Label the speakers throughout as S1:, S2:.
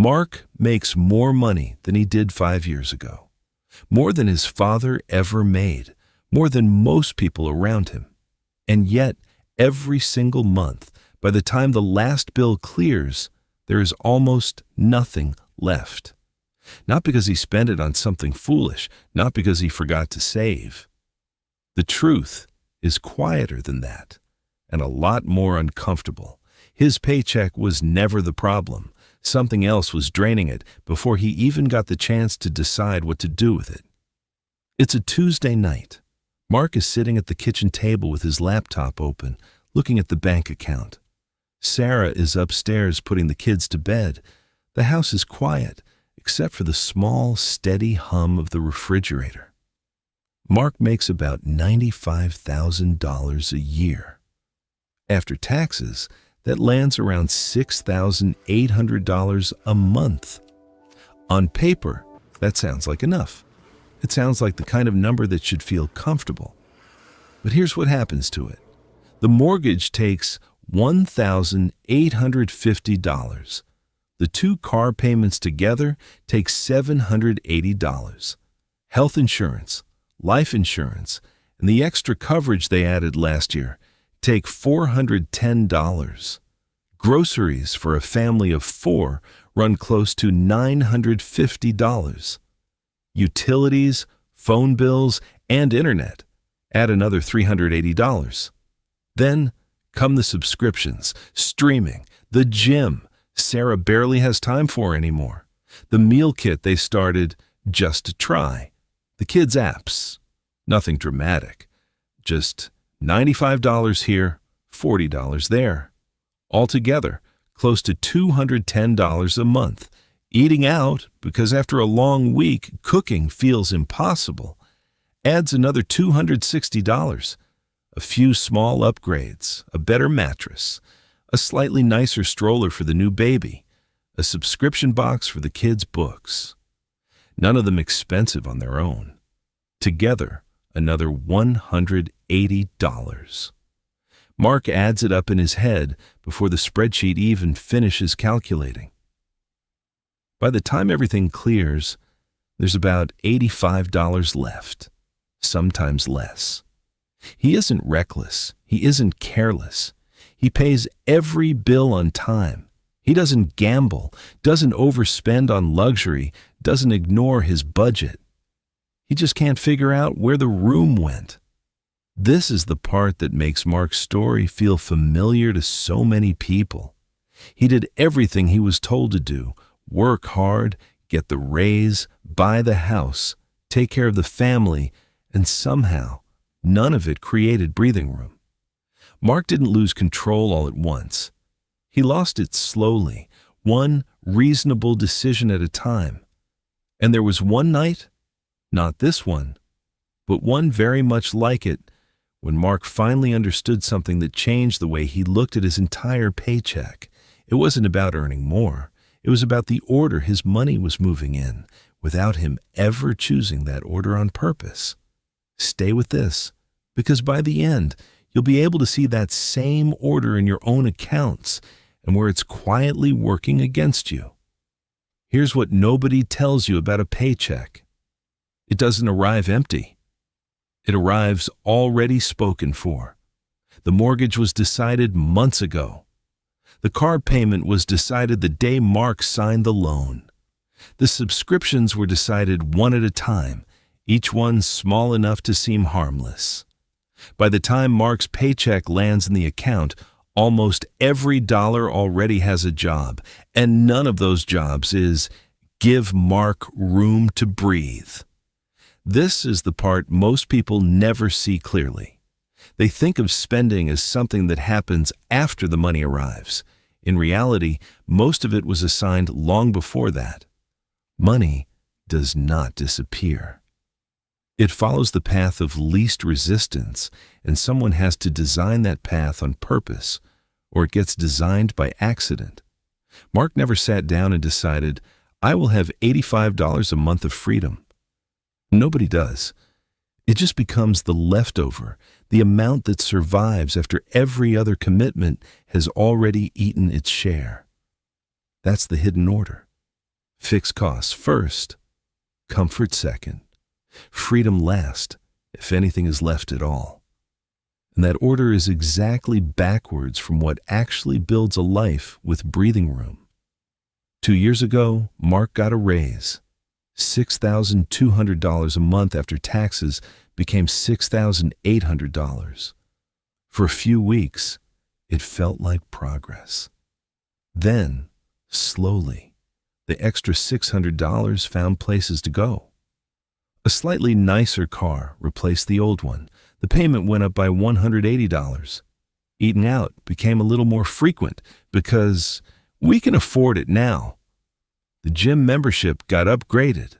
S1: Mark makes more money than he did 5 years ago, more than his father ever made, more than most people around him. And yet, every single month, by the time the last bill clears, there is almost nothing left. Not because he spent it on something foolish, not because he forgot to save. The truth is quieter than that, and a lot more uncomfortable. His paycheck was never the problem. Something else was draining it before he even got the chance to decide what to do with it. It's a Tuesday night. Mark is sitting at the kitchen table with his laptop open, looking at the bank account. Sarah is upstairs putting the kids to bed. The house is quiet, except for the small, steady hum of the refrigerator. Mark makes about $95,000 a year. After taxes, that lands around $6,800 a month. On paper, that sounds like enough. It sounds like the kind of number that should feel comfortable. But here's what happens to it. The mortgage takes $1,850. The two car payments together take $780. Health insurance, life insurance, and the extra coverage they added last year take $410. Groceries for a family of 4 run close to $950. Utilities, phone bills, and internet add another $380. Then come the subscriptions, streaming, the gym Sarah barely has time for anymore, the meal kit they started just to try, the kids' apps. Nothing dramatic, just $95 here, $40 there. Altogether, close to $210 a month. Eating out, because after a long week, cooking feels impossible, adds another $260. A few small upgrades, a better mattress, a slightly nicer stroller for the new baby, a subscription box for the kids' books. None of them expensive on their own. Together, another $180. Mark adds it up in his head before the spreadsheet even finishes calculating. By the time everything clears, there's about $85 left, sometimes less. He isn't reckless. He isn't careless. He pays every bill on time. He doesn't gamble, doesn't overspend on luxury, doesn't ignore his budget. He just can't figure out where the room went. This is the part that makes Mark's story feel familiar to so many people. He did everything he was told to do: work hard, get the raise, buy the house, take care of the family, and somehow, none of it created breathing room. Mark didn't lose control all at once. He lost it slowly, one reasonable decision at a time. And there was one night, not this one, but one very much like it, when Mark finally understood something that changed the way he looked at his entire paycheck. It wasn't about earning more. It was about the order his money was moving in, without him ever choosing that order on purpose. Stay with this, because by the end, you'll be able to see that same order in your own accounts and where it's quietly working against you. Here's what nobody tells you about a paycheck. It doesn't arrive empty. It arrives already spoken for. The mortgage was decided months ago. The car payment was decided the day Mark signed the loan. The subscriptions were decided one at a time, each one small enough to seem harmless. By the time Mark's paycheck lands in the account, almost every dollar already has a job, and none of those jobs is give Mark room to breathe. This is the part most people never see clearly. They think of spending as something that happens after the money arrives. In reality, most of it was assigned long before that. Money does not disappear. It follows the path of least resistance, and someone has to design that path on purpose, or it gets designed by accident. Mark never sat down and decided, I will have $85 a month of freedom. Nobody does. It just becomes the leftover, the amount that survives after every other commitment has already eaten its share. That's the hidden order. Fixed costs first, comfort second, freedom last, if anything is left at all. And that order is exactly backwards from what actually builds a life with breathing room. 2 years ago, Mark got a raise. $6,200 a month after taxes became $6,800. For a few weeks, it felt like progress. Then, slowly, the extra $600 found places to go. A slightly nicer car replaced the old one. The payment went up by $180. Eating out became a little more frequent because we can afford it now. The gym membership got upgraded.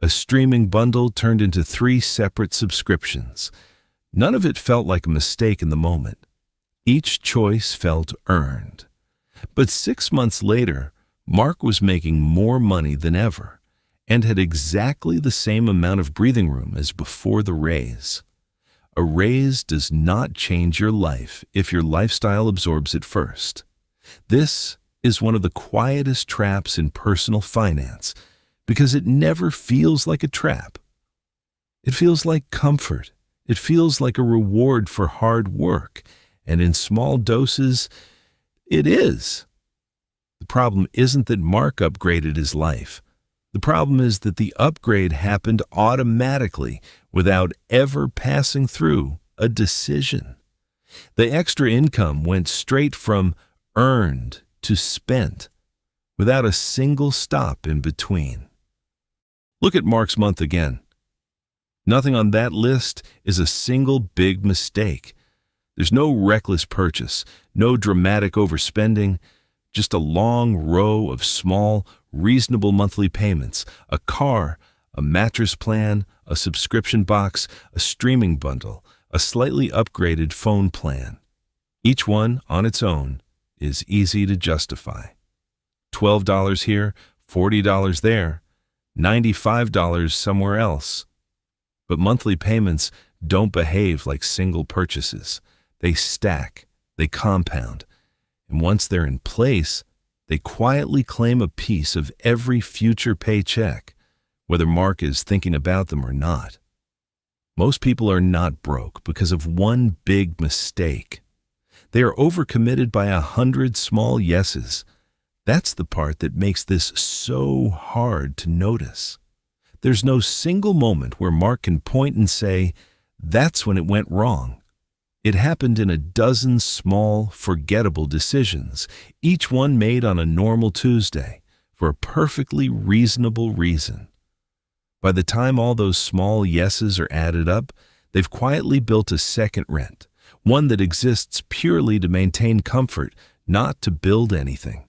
S1: A streaming bundle turned into 3 separate subscriptions. None of it felt like a mistake in the moment. Each choice felt earned. But 6 months later, Mark was making more money than ever and had exactly the same amount of breathing room as before the raise. A raise does not change your life if your lifestyle absorbs it first. This is one of the quietest traps in personal finance because it never feels like a trap. It feels like comfort. It feels like a reward for hard work, and in small doses, it is. The problem isn't that Mark upgraded his life. The problem is that the upgrade happened automatically without ever passing through a decision. The extra income went straight from earned to spent without a single stop in between. Look at Mark's month again. Nothing on that list is a single big mistake. There's no reckless purchase, no dramatic overspending, just a long row of small, reasonable monthly payments, a car, a mattress plan, a subscription box, a streaming bundle, a slightly upgraded phone plan. Each one, on its own, is easy to justify. $12 here, $40 there, $95 somewhere else. But monthly payments don't behave like single purchases. They stack, they compound, and once they're in place, they quietly claim a piece of every future paycheck, whether Mark is thinking about them or not. Most people are not broke because of one big mistake. They are overcommitted by 100 small yeses. That's the part that makes this so hard to notice. There's no single moment where Mark can point and say, that's when it went wrong. It happened in a dozen small, forgettable decisions, each one made on a normal Tuesday, for a perfectly reasonable reason. By the time all those small yeses are added up, they've quietly built a second rent, one that exists purely to maintain comfort, not to build anything.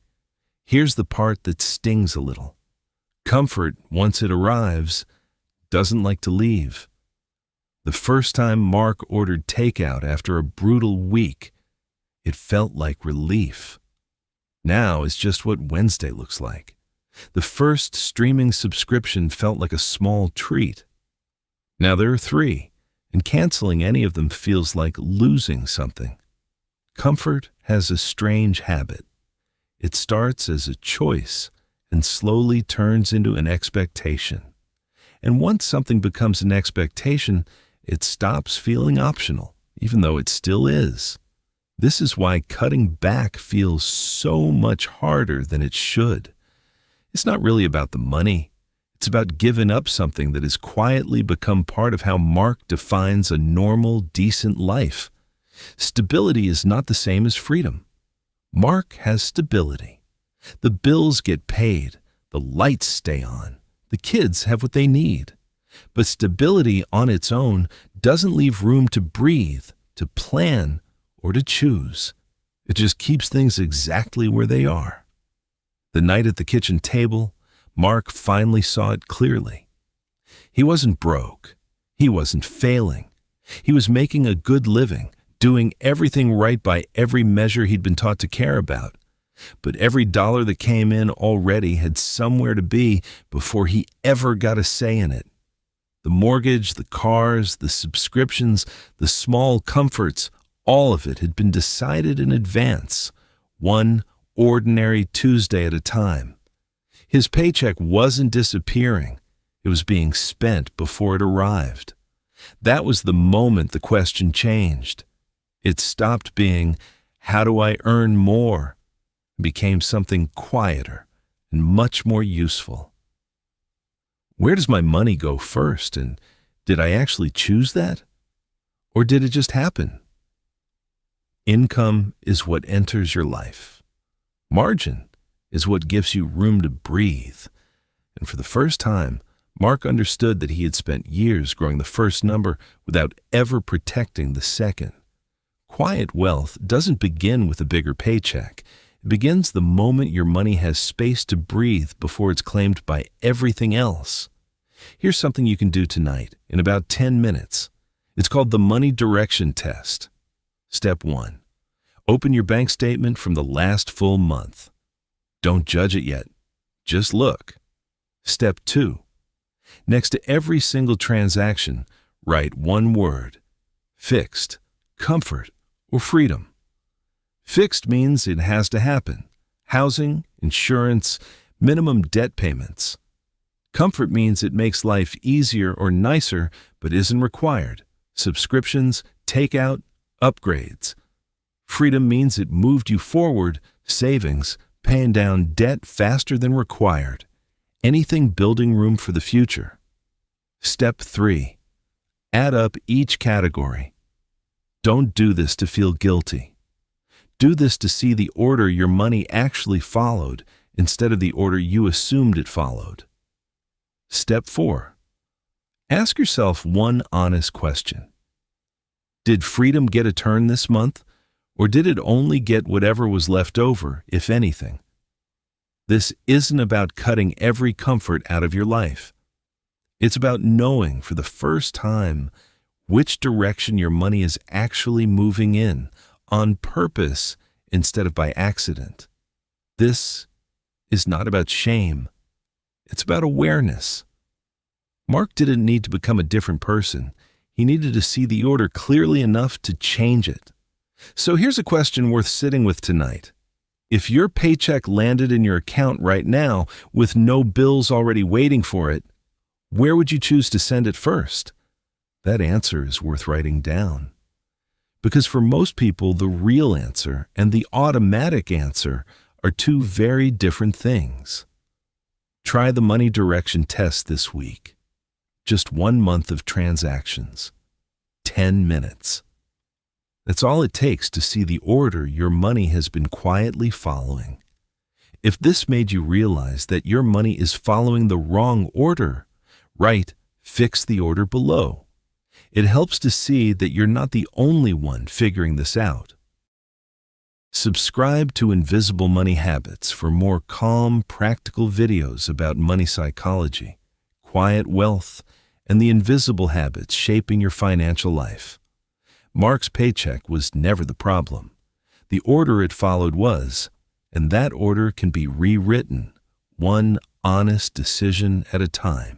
S1: Here's the part that stings a little. Comfort, once it arrives, doesn't like to leave. The first time Mark ordered takeout after a brutal week, it felt like relief. Now it's just what Wednesday looks like. The first streaming subscription felt like a small treat. Now there are 3, and canceling any of them feels like losing something. Comfort has a strange habit. It starts as a choice and slowly turns into an expectation. And once something becomes an expectation, it stops feeling optional, even though it still is. This is why cutting back feels so much harder than it should. It's not really about the money. It's about giving up something that has quietly become part of how Mark defines a normal, decent life. Stability is not the same as freedom. Mark has stability. The bills get paid, the lights stay on, the kids have what they need. But stability on its own doesn't leave room to breathe, to plan, or to choose. It just keeps things exactly where they are. The night at the kitchen table, Mark finally saw it clearly. He wasn't broke. He wasn't failing. He was making a good living, doing everything right by every measure he'd been taught to care about. But every dollar that came in already had somewhere to be before he ever got a say in it. The mortgage, the cars, the subscriptions, the small comforts, all of it had been decided in advance, one ordinary Tuesday at a time. His paycheck wasn't disappearing. It was being spent before it arrived. That was the moment the question changed. It stopped being, how do I earn more? It became something quieter and much more useful. Where does my money go first, and did I actually choose that? Or did it just happen? Income is what enters your life. Margin is what gives you room to breathe. And for the first time, Mark understood that he had spent years growing the first number without ever protecting the second. Quiet wealth doesn't begin with a bigger paycheck. It begins the moment your money has space to breathe before it's claimed by everything else. Here's something you can do tonight in about 10 minutes. It's called the Money Direction Test. Step 1. Open your bank statement from the last full month. Don't judge it yet. Just look. Step 2. Next to every single transaction, write one word: fixed, comfort, or freedom. Fixed means it has to happen. Housing, insurance, minimum debt payments. Comfort means it makes life easier or nicer but isn't required. Subscriptions, takeout, upgrades. Freedom means it moved you forward, savings, paying down debt faster than required. Anything building room for the future. Step 3. Add up each category. Don't do this to feel guilty. Do this to see the order your money actually followed instead of the order you assumed it followed. Step 4. Ask yourself one honest question. Did freedom get a turn this month, or did it only get whatever was left over, if anything? This isn't about cutting every comfort out of your life. It's about knowing for the first time which direction your money is actually moving in, on purpose instead of by accident. This is not about shame. It's about awareness. Mark didn't need to become a different person. He needed to see the order clearly enough to change it. So here's a question worth sitting with tonight. If your paycheck landed in your account right now with no bills already waiting for it, where would you choose to send it first? That answer is worth writing down. Because for most people, the real answer and the automatic answer are two very different things. Try the Money Direction Test this week. Just 1 month of transactions. 10 minutes. That's all it takes to see the order your money has been quietly following. If this made you realize that your money is following the wrong order, write "fix the order" below. It helps to see that you're not the only one figuring this out. Subscribe to Invisible Money Habits for more calm, practical videos about money psychology, quiet wealth, and the invisible habits shaping your financial life. Mark's paycheck was never the problem. The order it followed was, and that order can be rewritten, one honest decision at a time.